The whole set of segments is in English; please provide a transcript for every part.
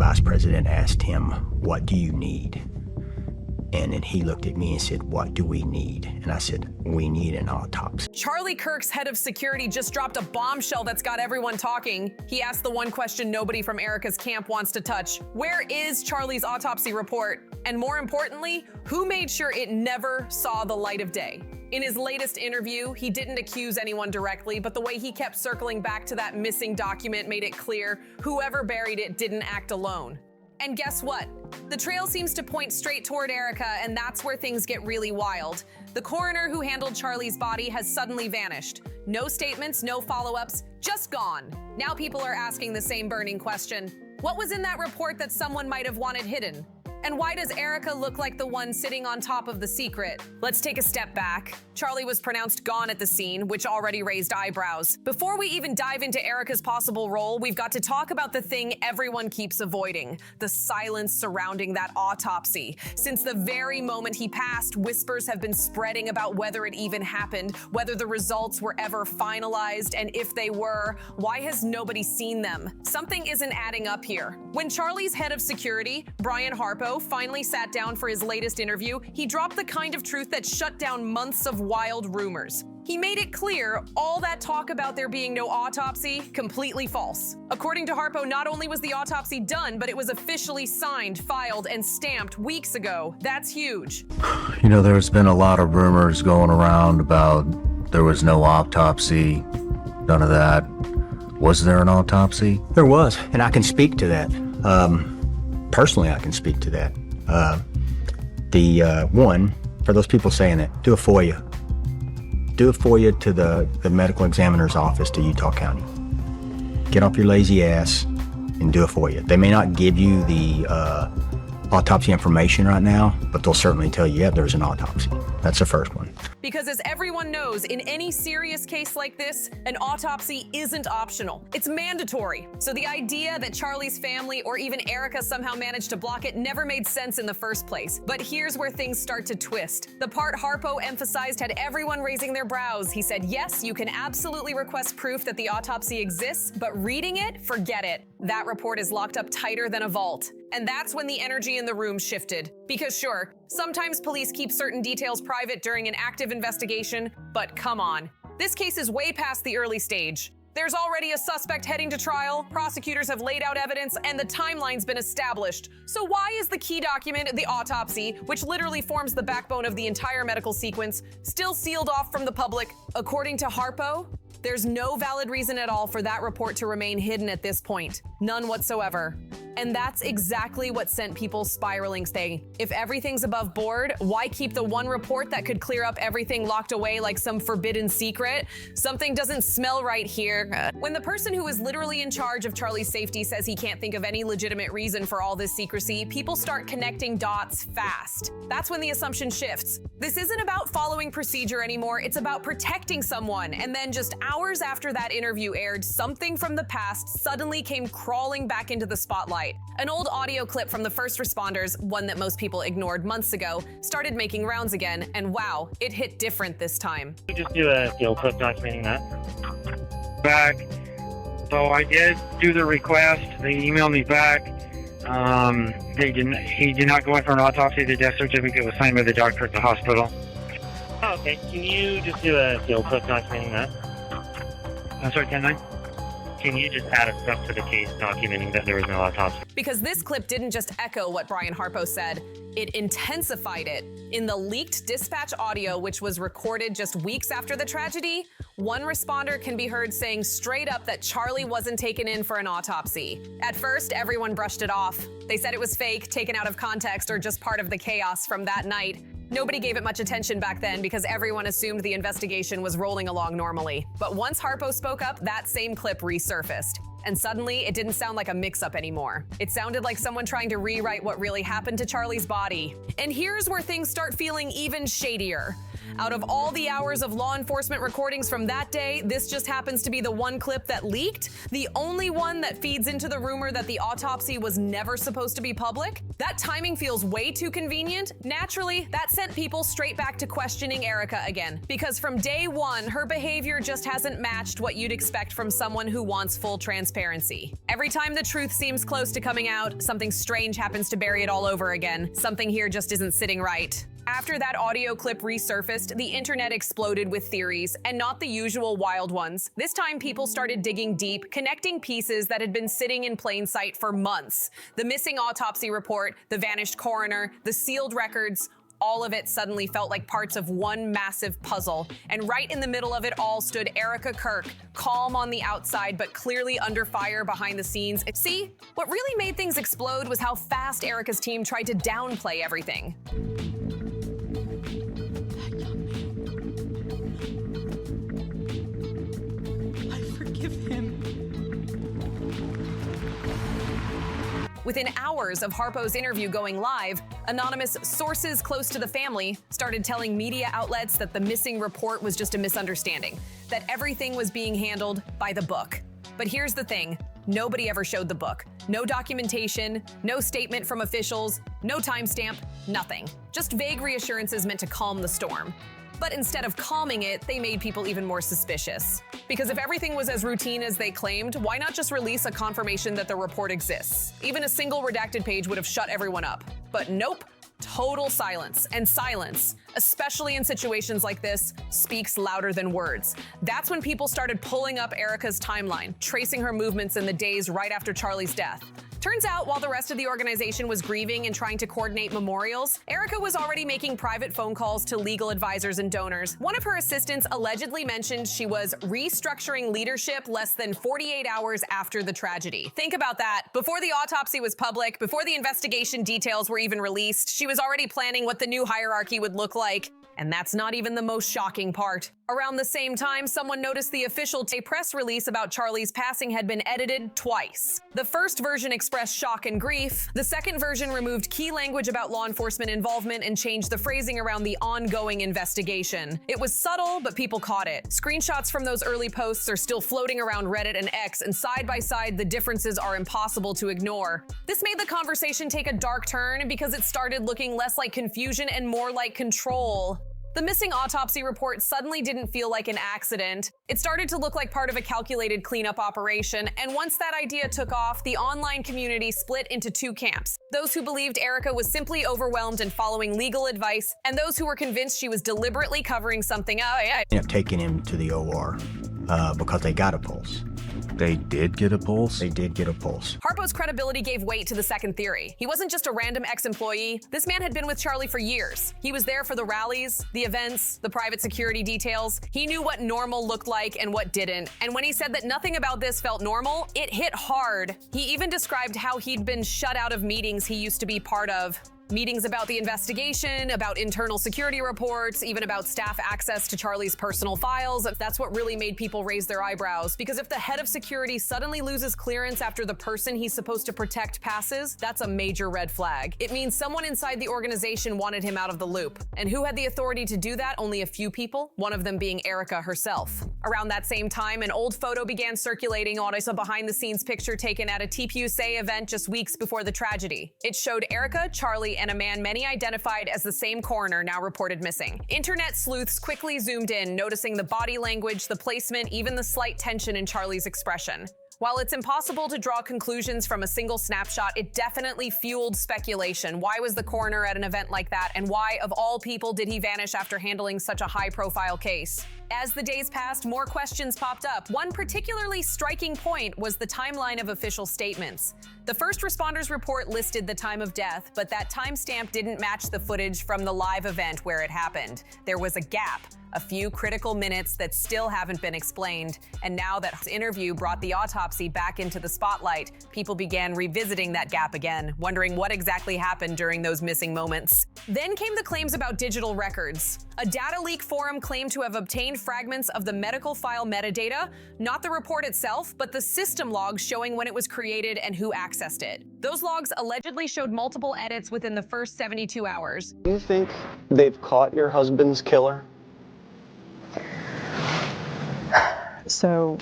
vice president asked him, "What do you need?" And then he looked at me and said, "What do we need?" And I said, "We need an autopsy." Charlie Kirk's head of security just dropped a bombshell that's got everyone talking. He asked the one question nobody from Erika's camp wants to touch. Where is Charlie's autopsy report? And more importantly, who made sure it never saw the light of day? In his latest interview, he didn't accuse anyone directly, but the way he kept circling back to that missing document made it clear whoever buried it didn't act alone. And guess what? The trail seems to point straight toward Erika, and that's where things get really wild. The coroner who handled Charlie's body has suddenly vanished. No statements, no follow-ups, just gone. Now people are asking the same burning question. What was in that report that someone might have wanted hidden? And why does Erika look like the one sitting on top of the secret? Let's take a step back. Charlie was pronounced gone at the scene, which already raised eyebrows. Before we even dive into Erika's possible role, we've got to talk about the thing everyone keeps avoiding, the silence surrounding that autopsy. Since the very moment he passed, whispers have been spreading about whether it even happened, whether the results were ever finalized, and if they were, why has nobody seen them? Something isn't adding up here. When Charlie's head of security, Brian Harpo, finally sat down for his latest interview, he dropped the kind of truth that shut down months of wild rumors. He made it clear all that talk about there being no autopsy, completely false. According to Harpo, not only was the autopsy done, but it was officially signed, filed, and stamped weeks ago. That's huge. You know, there's been a lot of rumors going around about there was no autopsy, none of that. Was there an autopsy? There was, and I can speak to that. Personally, I can speak to that. One, for those people saying that, do a FOIA. Do a FOIA to the medical examiner's office to Utah County. Get off your lazy ass and do a FOIA. They may not give you the autopsy information right now, but they'll certainly tell you, yeah, there's an autopsy. That's the first one. Because as everyone knows, in any serious case like this, an autopsy isn't optional. It's mandatory. So the idea that Charlie's family or even Erika somehow managed to block it never made sense in the first place. But here's where things start to twist. The part Harpo emphasized had everyone raising their brows. He said, yes, you can absolutely request proof that the autopsy exists, but reading it, forget it. That report is locked up tighter than a vault. And that's when the energy in the room shifted. Because sure, sometimes police keep certain details private during an active investigation, but come on. This case is way past the early stage. There's already a suspect heading to trial, prosecutors have laid out evidence, and the timeline's been established. So why is the key document, the autopsy, which literally forms the backbone of the entire medical sequence, still sealed off from the public? According to Harpo, there's no valid reason at all for that report to remain hidden at this point. None whatsoever. And that's exactly what sent people spiraling, saying, if everything's above board, why keep the one report that could clear up everything locked away like some forbidden secret? Something doesn't smell right here. When the person who is literally in charge of Charlie's safety says he can't think of any legitimate reason for all this secrecy, people start connecting dots fast. That's when the assumption shifts. This isn't about following procedure anymore, it's about protecting someone. And then just hours after that interview aired, something from the past suddenly came crawling back into the spotlight. An old audio clip from the first responders, one that most people ignored months ago, started making rounds again, and wow, it hit different this time. We just do a clip documenting that. Back. So I did do the request. They emailed me back. He did not go in for an autopsy. The death certificate was signed by the doctor at the hospital. Oh, okay. Can you just do a clip documenting that? I'm sorry, 10-9? Can you just add a step to the case documenting that there was no autopsy? Because this clip didn't just echo what Brian Harpo said, it intensified it. In the leaked dispatch audio, which was recorded just weeks after the tragedy, one responder can be heard saying straight up that Charlie wasn't taken in for an autopsy. At first, everyone brushed it off. They said it was fake, taken out of context, or just part of the chaos from that night. Nobody gave it much attention back then because everyone assumed the investigation was rolling along normally. But once Harpo spoke up, that same clip resurfaced. And suddenly, it didn't sound like a mix-up anymore. It sounded like someone trying to rewrite what really happened to Charlie's body. And here's where things start feeling even shadier. Out of all the hours of law enforcement recordings from that day, this just happens to be the one clip that leaked, the only one that feeds into the rumor that the autopsy was never supposed to be public. That timing feels way too convenient. Naturally, that sent people straight back to questioning Erika again, because from day one, her behavior just hasn't matched what you'd expect from someone who wants full transparency. Every time the truth seems close to coming out, something strange happens to bury it all over again. Something here just isn't sitting right. After that audio clip resurfaced, the internet exploded with theories, and not the usual wild ones. This time, people started digging deep, connecting pieces that had been sitting in plain sight for months. The missing autopsy report, the vanished coroner, the sealed records, all of it suddenly felt like parts of one massive puzzle. And right in the middle of it all stood Erika Kirk, calm on the outside, but clearly under fire behind the scenes. See, what really made things explode was how fast Erika's team tried to downplay everything. Within hours of Harpo's interview going live, anonymous sources close to the family started telling media outlets that the missing report was just a misunderstanding, that everything was being handled by the book. But here's the thing, nobody ever showed the book. No documentation, no statement from officials, no timestamp, nothing. Just vague reassurances meant to calm the storm. But instead of calming it, they made people even more suspicious. Because if everything was as routine as they claimed, why not just release a confirmation that the report exists? Even a single redacted page would have shut everyone up. But nope, total silence. And silence, especially in situations like this, speaks louder than words. That's when people started pulling up Erika's timeline, tracing her movements in the days right after Charlie's death. Turns out, while the rest of the organization was grieving and trying to coordinate memorials, Erika was already making private phone calls to legal advisors and donors. One of her assistants allegedly mentioned she was restructuring leadership less than 48 hours after the tragedy. Think about that. Before the autopsy was public, before the investigation details were even released, she was already planning what the new hierarchy would look like. And that's not even the most shocking part. Around the same time, someone noticed the official press release about Charlie's passing had been edited twice. The first version expressed shock and grief. The second version removed key language about law enforcement involvement and changed the phrasing around the ongoing investigation. It was subtle, but people caught it. Screenshots from those early posts are still floating around Reddit and X, and side by side, the differences are impossible to ignore. This made the conversation take a dark turn because it started looking less like confusion and more like control. The missing autopsy report suddenly didn't feel like an accident. It started to look like part of a calculated cleanup operation, and once that idea took off, the online community split into two camps. Those who believed Erika was simply overwhelmed and following legal advice, and those who were convinced she was deliberately covering something up. Ended up taking him to the OR because they got a pulse. They did get a pulse? They did get a pulse. Harpo's credibility gave weight to the second theory. He wasn't just a random ex-employee. This man had been with Charlie for years. He was there for the rallies, the events, the private security details. He knew what normal looked like and what didn't. And when he said that nothing about this felt normal, it hit hard. He even described how he'd been shut out of meetings he used to be part of. Meetings about the investigation, about internal security reports, even about staff access to Charlie's personal files. That's what really made people raise their eyebrows. Because if the head of security suddenly loses clearance after the person he's supposed to protect passes, that's a major red flag. It means someone inside the organization wanted him out of the loop. And who had the authority to do that? Only a few people, one of them being Erika herself. Around that same time, an old photo began circulating on a behind-the-scenes picture taken at a TPUSA event just weeks before the tragedy. It showed Erika, Charlie, and a man many identified as the same coroner now reported missing. Internet sleuths quickly zoomed in, noticing the body language, the placement, even the slight tension in Charlie's expression. While it's impossible to draw conclusions from a single snapshot, it definitely fueled speculation. Why was the coroner at an event like that? And why, of all people, did he vanish after handling such a high-profile case? As the days passed, more questions popped up. One particularly striking point was the timeline of official statements. The first responders report listed the time of death, but that timestamp didn't match the footage from the live event where it happened. There was a gap. A few critical minutes that still haven't been explained. And now that his interview brought the autopsy back into the spotlight, people began revisiting that gap again, wondering what exactly happened during those missing moments. Then came the claims about digital records. A data leak forum claimed to have obtained fragments of the medical file metadata, not the report itself, but the system logs showing when it was created and who accessed it. Those logs allegedly showed multiple edits within the first 72 hours. Do you think they've caught your husband's killer? So,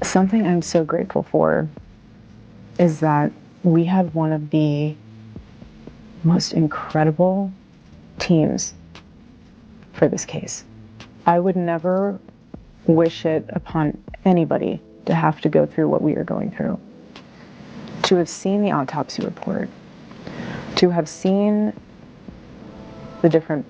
something I'm so grateful for is that we had one of the most incredible teams for this case. I would never wish it upon anybody to have to go through what we are going through. To have seen the autopsy report, to have seen the different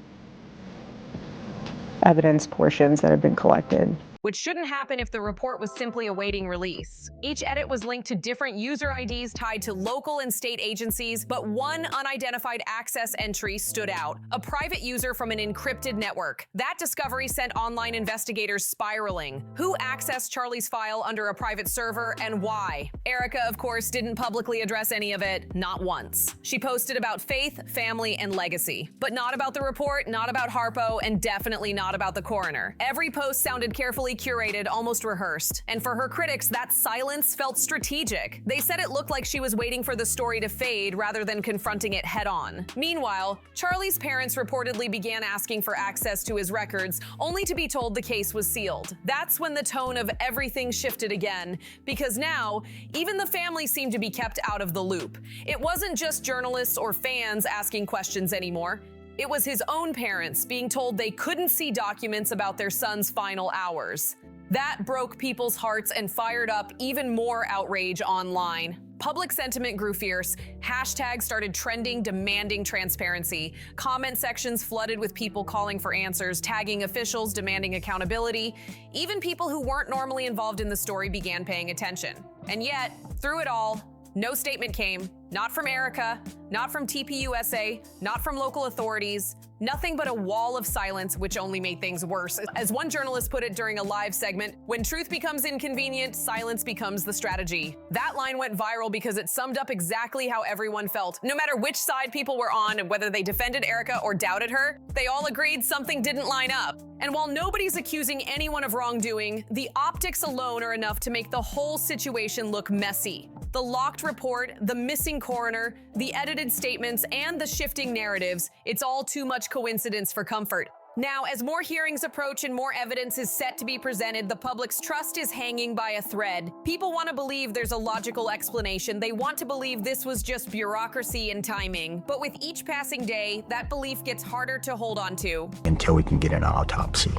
evidence portions that have been collected. Which shouldn't happen if the report was simply awaiting release. Each edit was linked to different user IDs tied to local and state agencies, but one unidentified access entry stood out, a private user from an encrypted network. That discovery sent online investigators spiraling. Who accessed Charlie's file under a private server and why? Erika, of course, didn't publicly address any of it, not once. She posted about faith, family, and legacy, but not about the report, not about Harpo, and definitely not about the coroner. Every post sounded carefully curated, almost rehearsed. And for her critics, that silence felt strategic. They said it looked like she was waiting for the story to fade rather than confronting it head-on. Meanwhile, Charlie's parents reportedly began asking for access to his records, only to be told the case was sealed. That's when the tone of everything shifted again, because now, even the family seemed to be kept out of the loop. It wasn't just journalists or fans asking questions anymore. It was his own parents being told they couldn't see documents about their son's final hours. That broke people's hearts and fired up even more outrage online. Public sentiment grew fierce. Hashtags started trending, demanding transparency. Comment sections flooded with people calling for answers, tagging officials, demanding accountability. Even people who weren't normally involved in the story began paying attention. And yet, through it all, no statement came. Not from Erika, not from TPUSA, not from local authorities. Nothing but a wall of silence, which only made things worse. As one journalist put it during a live segment, when truth becomes inconvenient, silence becomes the strategy. That line went viral because it summed up exactly how everyone felt. No matter which side people were on and whether they defended Erika or doubted her, they all agreed something didn't line up. And while nobody's accusing anyone of wrongdoing, the optics alone are enough to make the whole situation look messy. The locked report, the missing coroner, the edited statements, and the shifting narratives, it's all too much coincidence for comfort. Now, as more hearings approach and more evidence is set to be presented, the public's trust is hanging by a thread. People want to believe there's a logical explanation. They want to believe this was just bureaucracy and timing. But with each passing day, that belief gets harder to hold on to. Until we can get an autopsy.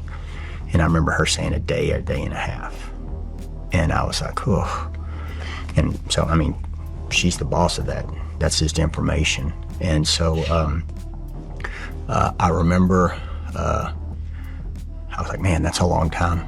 And I remember her saying a day and a half. And I was like, oh. And so, I mean, she's the boss of that. That's just information. And so I remember I was like, man, that's a long time.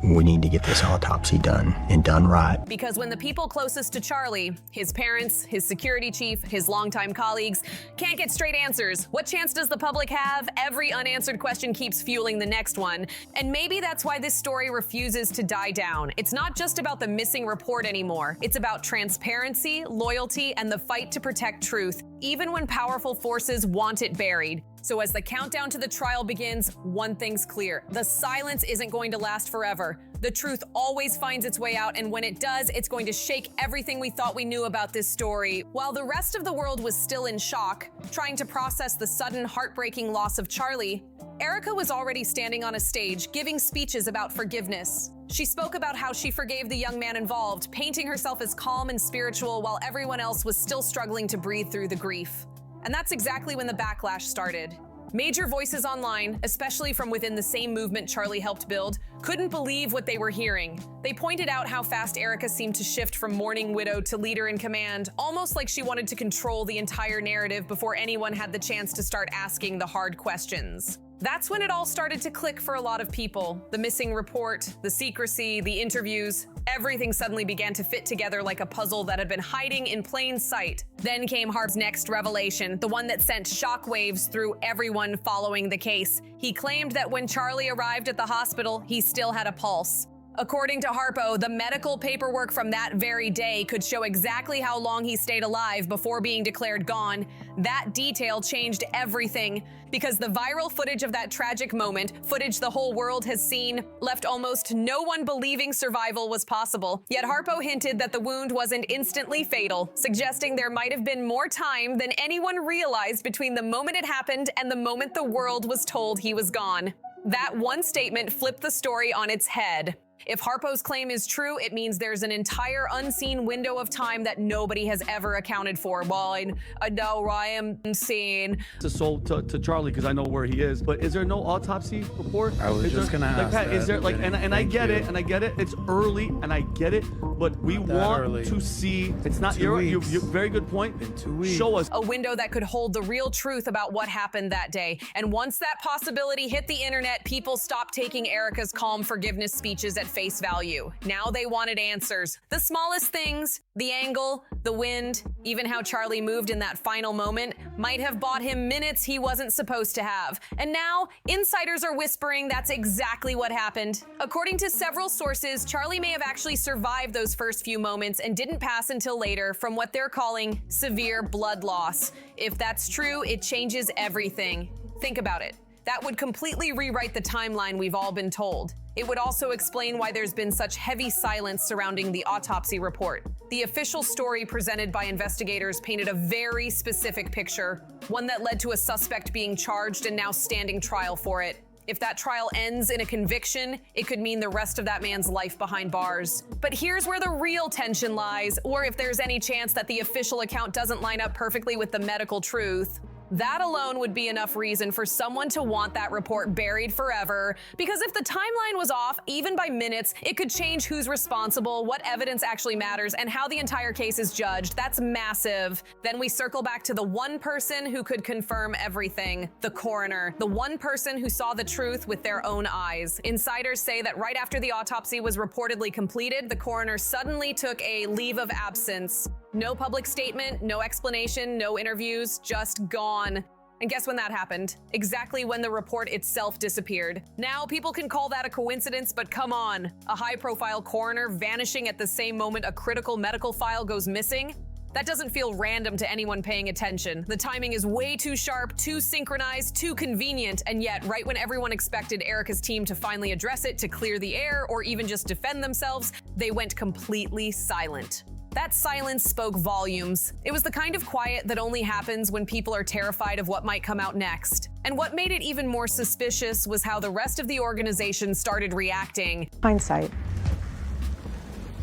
We need to get this autopsy done and done right. Because when the people closest to Charlie, his parents, his security chief, his longtime colleagues, can't get straight answers, what chance does the public have? Every unanswered question keeps fueling the next one. And maybe that's why this story refuses to die down. It's not just about the missing report anymore. It's about transparency, loyalty, and the fight to protect truth, even when powerful forces want it buried. So as the countdown to the trial begins, one thing's clear. The silence isn't going to last forever. The truth always finds its way out, and when it does, it's going to shake everything we thought we knew about this story. While the rest of the world was still in shock, trying to process the sudden, heartbreaking loss of Charlie, Erika was already standing on a stage, giving speeches about forgiveness. She spoke about how she forgave the young man involved, painting herself as calm and spiritual while everyone else was still struggling to breathe through the grief. And that's exactly when the backlash started. Major voices online, especially from within the same movement Charlie helped build, couldn't believe what they were hearing. They pointed out how fast Erika seemed to shift from mourning widow to leader in command, almost like she wanted to control the entire narrative before anyone had the chance to start asking the hard questions. That's when it all started to click for a lot of people. The missing report, the secrecy, the interviews, everything suddenly began to fit together like a puzzle that had been hiding in plain sight. Then came Harp's next revelation, the one that sent shockwaves through everyone following the case. He claimed that when Charlie arrived at the hospital, he still had a pulse. According to Harpo, the medical paperwork from that very day could show exactly how long he stayed alive before being declared gone. That detail changed everything, because the viral footage of that tragic moment, footage the whole world has seen, left almost no one believing survival was possible. Yet Harpo hinted that the wound wasn't instantly fatal, suggesting there might have been more time than anyone realized between the moment it happened and the moment the world was told he was gone. That one statement flipped the story on its head. If Harpo's claim is true, it means there's an entire unseen window of time that nobody has ever accounted for. Well, I know I am unseen. To sold to Charlie because I know where he is. But is there no autopsy report? I was just gonna ask Pat, that is there at the like, beginning. and I get Thank it, you. and I get it. It's early, and I get it. But we Not that want early. to see. It's not 2 your weeks. very good point. In 2 weeks. Show us. A window that could hold the real truth about what happened that day. And once that possibility hit the internet, people stopped taking Erika's calm forgiveness speeches at face value. Now they wanted answers. The smallest things, the angle, the wind, even how Charlie moved in that final moment, might have bought him minutes he wasn't supposed to have. And now, insiders are whispering that's exactly what happened. According to several sources, Charlie may have actually survived those first few moments and didn't pass until later from what they're calling severe blood loss. If that's true, it changes everything. Think about it. That would completely rewrite the timeline we've all been told. It would also explain why there's been such heavy silence surrounding the autopsy report. The official story presented by investigators painted a very specific picture, one that led to a suspect being charged and now standing trial for it. If that trial ends in a conviction, it could mean the rest of that man's life behind bars. But here's where the real tension lies, or if there's any chance that the official account doesn't line up perfectly with the medical truth. That alone would be enough reason for someone to want that report buried forever, because if the timeline was off, even by minutes, it could change who's responsible, what evidence actually matters, and how the entire case is judged. That's massive. Then we circle back to the one person who could confirm everything, the coroner, the one person who saw the truth with their own eyes. Insiders say that right after the autopsy was reportedly completed, the coroner suddenly took a leave of absence. No public statement, no explanation, no interviews, just gone. And guess when that happened? Exactly when the report itself disappeared. Now, people can call that a coincidence, but come on. A high-profile coroner vanishing at the same moment a critical medical file goes missing? That doesn't feel random to anyone paying attention. The timing is way too sharp, too synchronized, too convenient, and yet, right when everyone expected Erika's team to finally address it, to clear the air, or even just defend themselves, they went completely silent. That silence spoke volumes. It was the kind of quiet that only happens when people are terrified of what might come out next. And what made it even more suspicious was how the rest of the organization started reacting. Hindsight.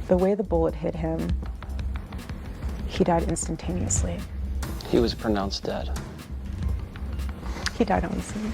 The way the bullet hit him, he died instantaneously. He was pronounced dead. He died on the scene.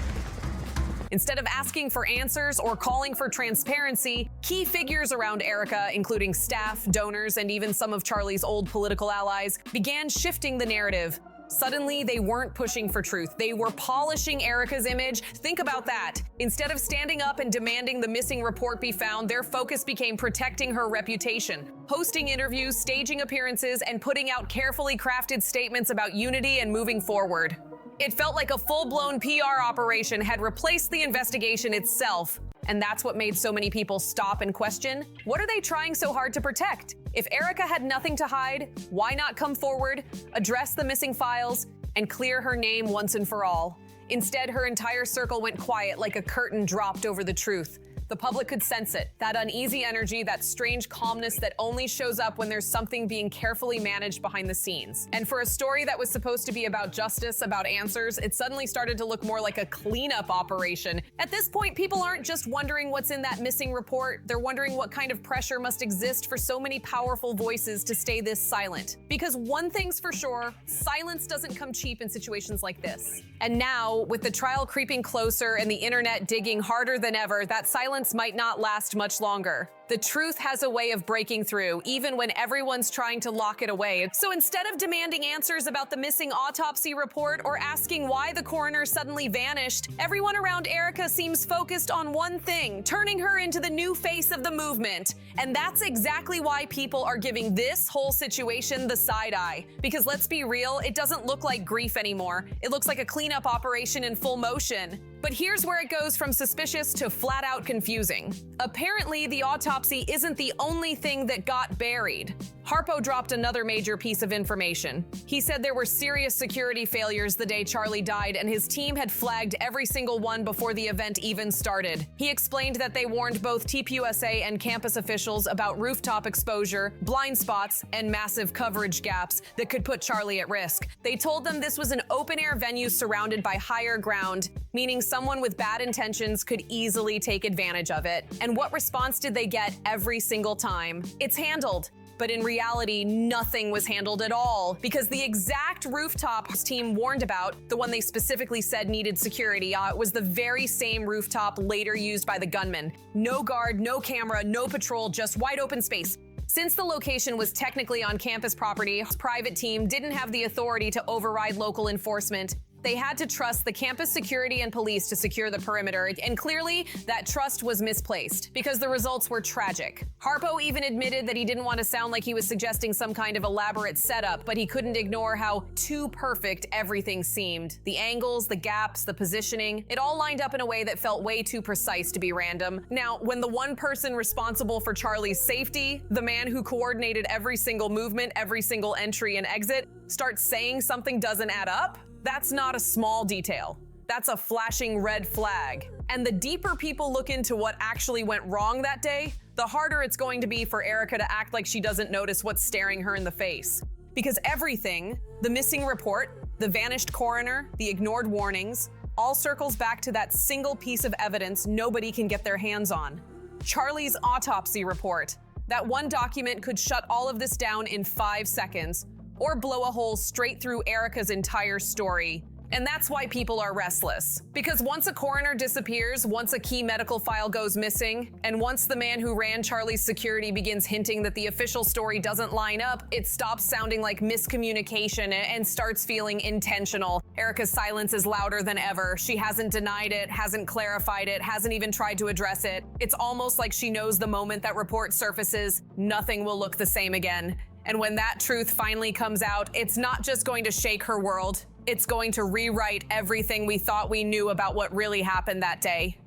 Instead of asking for answers or calling for transparency, key figures around Erika, including staff, donors, and even some of Charlie's old political allies, began shifting the narrative. Suddenly, they weren't pushing for truth. They were polishing Erika's image. Think about that. Instead of standing up and demanding the missing report be found, their focus became protecting her reputation, hosting interviews, staging appearances, and putting out carefully crafted statements about unity and moving forward. It felt like a full-blown PR operation had replaced the investigation itself. And that's what made so many people stop and question, what are they trying so hard to protect? If Erika had nothing to hide, why not come forward, address the missing files, and clear her name once and for all? Instead, her entire circle went quiet like a curtain dropped over the truth. The public could sense it, that uneasy energy, that strange calmness that only shows up when there's something being carefully managed behind the scenes. And for a story that was supposed to be about justice, about answers, it suddenly started to look more like a cleanup operation. At this point, people aren't just wondering what's in that missing report, they're wondering what kind of pressure must exist for so many powerful voices to stay this silent. Because one thing's for sure, silence doesn't come cheap in situations like this. And now, with the trial creeping closer and the internet digging harder than ever, that silence might not last much longer. The truth has a way of breaking through, even when everyone's trying to lock it away. So instead of demanding answers about the missing autopsy report or asking why the coroner suddenly vanished, everyone around Erika seems focused on one thing, turning her into the new face of the movement. And that's exactly why people are giving this whole situation the side eye. Because let's be real, it doesn't look like grief anymore. It looks like a cleanup operation in full motion. But here's where it goes from suspicious to flat out confusing. Apparently, the autopsy isn't the only thing that got buried. Harpo dropped another major piece of information. He said there were serious security failures the day Charlie died, and his team had flagged every single one before the event even started. He explained that they warned both TPUSA and campus officials about rooftop exposure, blind spots, and massive coverage gaps that could put Charlie at risk. They told them this was an open-air venue surrounded by higher ground, meaning someone with bad intentions could easily take advantage of it. And what response did they get every single time? It's handled. But in reality, nothing was handled at all, because the exact rooftop his team warned about, the one they specifically said needed security, was the very same rooftop later used by the gunman. No guard, no camera, no patrol, just wide open space. Since the location was technically on campus property, his private team didn't have the authority to override local enforcement. They had to trust the campus security and police to secure the perimeter, and clearly that trust was misplaced because the results were tragic. Harpo even admitted that he didn't want to sound like he was suggesting some kind of elaborate setup, but he couldn't ignore how too perfect everything seemed. The angles, the gaps, the positioning, it all lined up in a way that felt way too precise to be random. Now, when the one person responsible for Charlie's safety, the man who coordinated every single movement, every single entry and exit, starts saying something doesn't add up, that's not a small detail. That's a flashing red flag. And the deeper people look into what actually went wrong that day, the harder it's going to be for Erika to act like she doesn't notice what's staring her in the face. Because everything, the missing report, the vanished coroner, the ignored warnings, all circles back to that single piece of evidence nobody can get their hands on. Charlie's autopsy report. That one document could shut all of this down in 5 seconds, or blow a hole straight through Erika's entire story. And that's why people are restless. Because once a coroner disappears, once a key medical file goes missing, and once the man who ran Charlie's security begins hinting that the official story doesn't line up, it stops sounding like miscommunication and starts feeling intentional. Erika's silence is louder than ever. She hasn't denied it, hasn't clarified it, hasn't even tried to address it. It's almost like she knows the moment that report surfaces, nothing will look the same again. And when that truth finally comes out, it's not just going to shake her world, it's going to rewrite everything we thought we knew about what really happened that day.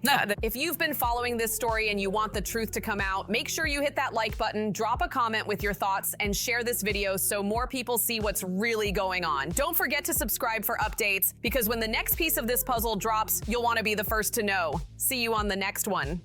If you've been following this story and you want the truth to come out, make sure you hit that like button, drop a comment with your thoughts, and share this video so more people see what's really going on. Don't forget to subscribe for updates, because when the next piece of this puzzle drops, you'll want to be the first to know. See you on the next one.